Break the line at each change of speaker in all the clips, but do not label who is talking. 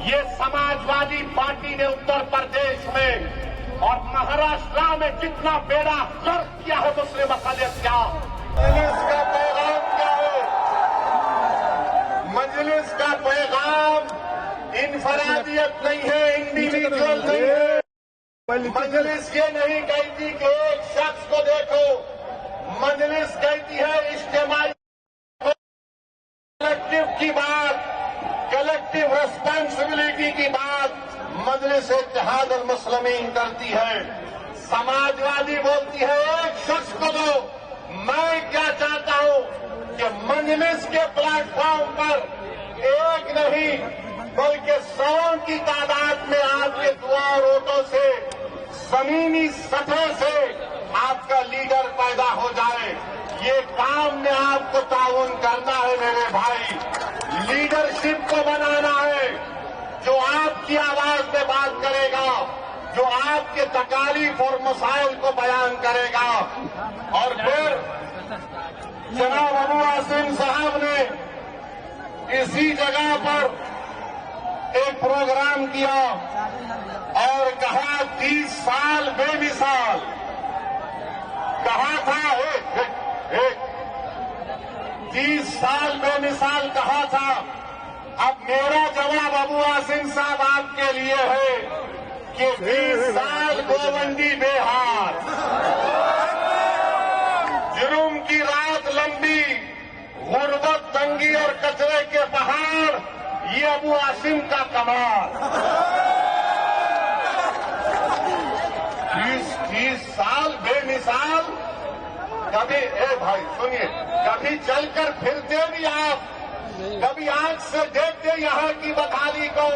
ये समाजवादी पार्टी ने उत्तर प्रदेश में और महाराष्ट्र में जितना बेड़ा गर्क किया है मुस्लिम अक़लियत का, मजलिस का पैगाम क्या है? मजलिस का पैगाम इनफरादियत नहीं है, इंडिविजुअल नहीं है। मजलिस ये नहीं कहती कि एक शख्स को देखो, मजलिस कहती है इज्तिमाई कलेक्टिव की बात, कलेक्टिव रेस्पॉन्सिबिलिटी की बात मजलिस इत्तेहाद अल मुस्लिमीन करती है। समाजवादी बोलती है एक शख्स को दो। मैं क्या चाहता हूं कि मजलिस के प्लेटफॉर्म पर एक नहीं बल्कि 100 की तादाद में आपके दुआ और वोटों से जमीनी सतह से आपका लीडर पैदा हो जाए। ये काम में आपको ताउन करना है मेरे भाई। लीडरशिप को बनाना है जो आपकी आवाज में बात करेगा, जो आपके तकालीफ और मसाइल को बयान करेगा। और फिर जनाब अबू आसिम साहब ने इसी जगह पर एक प्रोग्राम किया और कहा 30 साल बेमिसाल। कहा था 30 साल बेमिसाल कहा था। अब मेरा जवाब अबू आसिम साहब आपके लिए है कि 20 साल गोवंडी बेहाल। जुर्म की रात लंबी, गुर्बत, तंगी और कचरे के पहाड़, ये अबू आसिम का कमाल। 30 साल बेमिसाल। कभी भाई सुनिए, कभी चलकर फिरते भी आप, कभी आंख से देखते यहाँ की बदहाली को,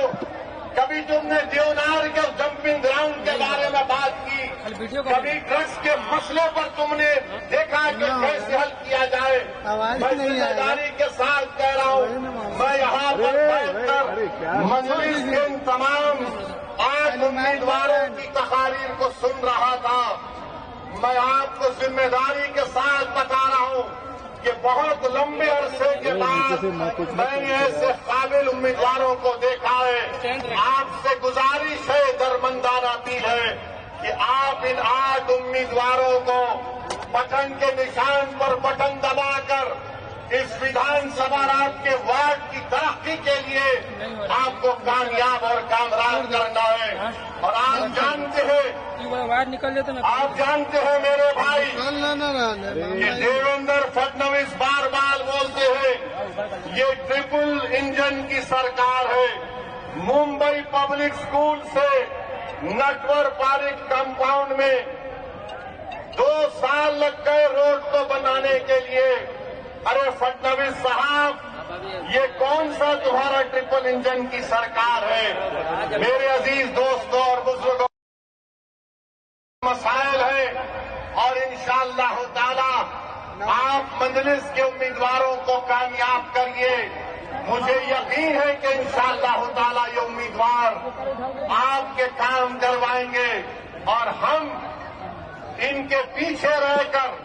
कभी तुमने देवनार के जंपिंग ग्राउंड के बारे में बात की, कभी ड्रग्स के मसले पर तुमने देखा कि कैसे हल किया जाए। मैं जिम्मेदारी के साथ कह रहा हूँ, मैं यहाँ पर बैठकर मजलिस के इन तमाम 8 उम्मीदवारों की तकारीर को सुन रहा था। मैं आपको जिम्मेदारी के साथ बता रहा हूँ कि बहुत लंबे अरसे के बाद मैंने ऐसे काबिल उम्मीदवारों को देखा है। आपसे गुजारिश है, दरमंदाना अपील है कि आप इन 8 उम्मीदवारों को बटन के निशान पर बटन दबाकर इस विधानसभा आपके वार्ड की तरक्की के लिए आपको कामयाब और कामरान करना है। और आप जानते हैं, आप जानते हैं मेरे भाई कि देवेंद्र फडणवीस बार बार बोलते हैं ये ट्रिपल इंजन की सरकार है। मुंबई पब्लिक स्कूल से नटवर पार्क कंपाउंड में 2 साल लग गए रोड को बनाने के लिए। अरे फडणवीस साहब, ये कौन सा तुम्हारा ट्रिपल इंजन की सरकार है? मेरे अजीज दोस्तों और बुजुर्गों, मसाइल है और इंशाअल्लाह ताला आप मजलिस के उम्मीदवारों को कामयाब करिए। मुझे यकीन है कि इंशाअल्लाह ताला ये उम्मीदवार आपके काम करवाएंगे और हम इनके पीछे रहकर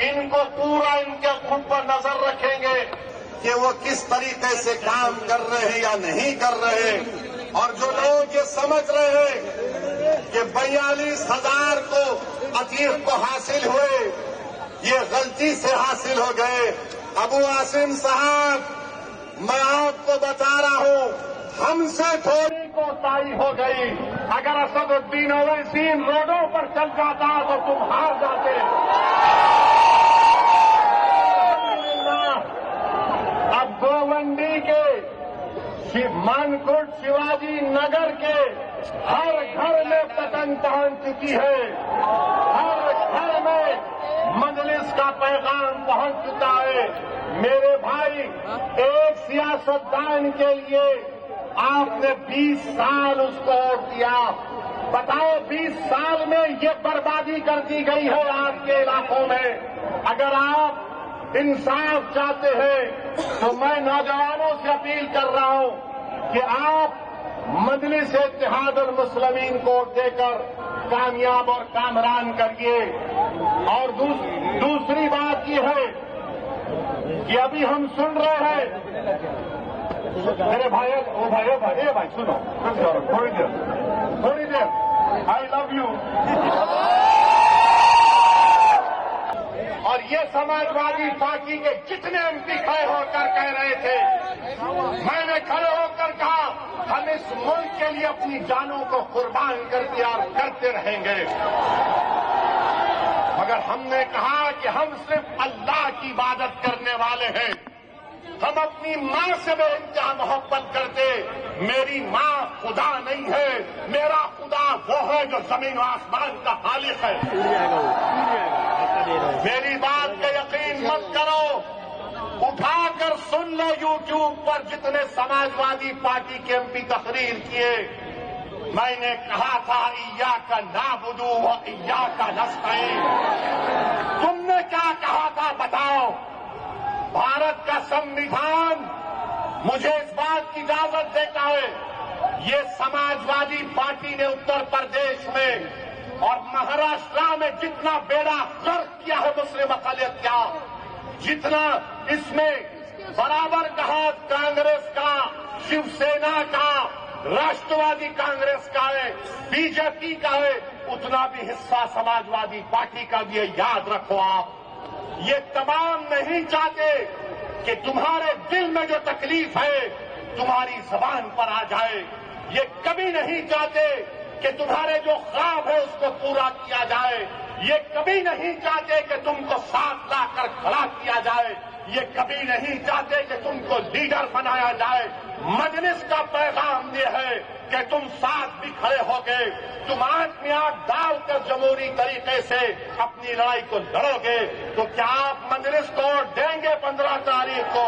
इनको पूरा इनके खुद पर नजर रखेंगे कि वो किस तरीके से काम कर रहे हैं या नहीं कर रहे हैं। और जो लोग ये समझ रहे हैं कि 42,000 को अतीक को हासिल हुए, ये गलती से हासिल हो गए। अबू आसिम साहब, मैं आपको बता रहा हूं, हमसे थोड़ी कोताही हो गई। अगर असदुद्दीन ओवैसी रोडों पर चल जाता तो तुम हार जाते। अब गोवंडी के मानकोट शिवाजी नगर के हर घर में पतंग पहुंच चुकी है। हर घर में मजलिस का पैगाम पहुंच चुका है। मेरे भाई, एक सियासतदान के लिए आपने 20 साल उसको वोट दिया। बताओ 20 साल में ये बर्बादी कर दी गई है आपके इलाकों में। अगर आप इंसाफ चाहते हैं तो मैं नौजवानों से अपील कर रहा हूं कि आप मजलिस इत्तेहाद अल मुस्लिमीन को देकर कामयाब और कामरान करिए। और दूसरी बात ये है कि अभी हम सुन रहे हैं میرے بھائی بھائی سنو تھوڑی دیر آئی لو یو. اور یہ سماجوادی پارٹی کے جتنے ایم پی کھڑے ہو کر کہہ رہے تھے, میں نے کھڑے ہو کر کہا ہم اس ملک کے لیے اپنی جانوں کو قربان کر دیا اور کرتے رہیں گے, مگر ہم نے کہا کہ ہم صرف اللہ کی عبادت کرنے والے ہیں. ہم اپنی ماں سے بے انتہا محبت کرتے. میری ماں خدا نہیں ہے, میرا خدا وہ ہے جو زمین و آسمان کا خالق ہے. میری بات کا یقین مت کرو, اٹھا کر سن لو یوٹیوب پر جتنے سماجوادی پارٹی کے ایم پی تقریر کیے. میں نے کہا تھا ایاک نعبد و ایاک نستعین. تم نے کیا کہا تھا بتاؤ؟ بھارت کا سنویدھان مجھے اس بات کی اجازت دیتا ہے. یہ سماجوادی پارٹی نے اتر پردیش میں اور مہاراشٹر میں جتنا بیڑا غرق کیا ہے مسلم اقلیت کا, جتنا اس میں برابر کا ہاتھ کانگریس کا, شیو سینا کا, راشٹروادی کانگریس کا ہے, بی جے پی کا ہے, اتنا بھی حصہ سماجوادی پارٹی کا بھی ہے. یاد رکھو آپ, یہ تمام نہیں چاہتے کہ تمہارے دل میں جو تکلیف ہے تمہاری زبان پر آ جائے. یہ کبھی نہیں چاہتے کہ تمہارے جو خواب ہے اس کو پورا کیا جائے. یہ کبھی نہیں چاہتے کہ تم کو ساتھ لا کر کھڑا کیا جائے. یہ کبھی نہیں چاہتے کہ تم کو لیڈر بنایا جائے. مجلس کا پیغام یہ ہے کہ تم ساتھ بھی کھڑے ہو گئے, تم آنکھ میں آنکھ ڈال کر جمہوری طریقے سے اپنی لڑائی کو لڑو گے, تو کیا آپ مجلس کو دیں گے 15 تاریخ کو؟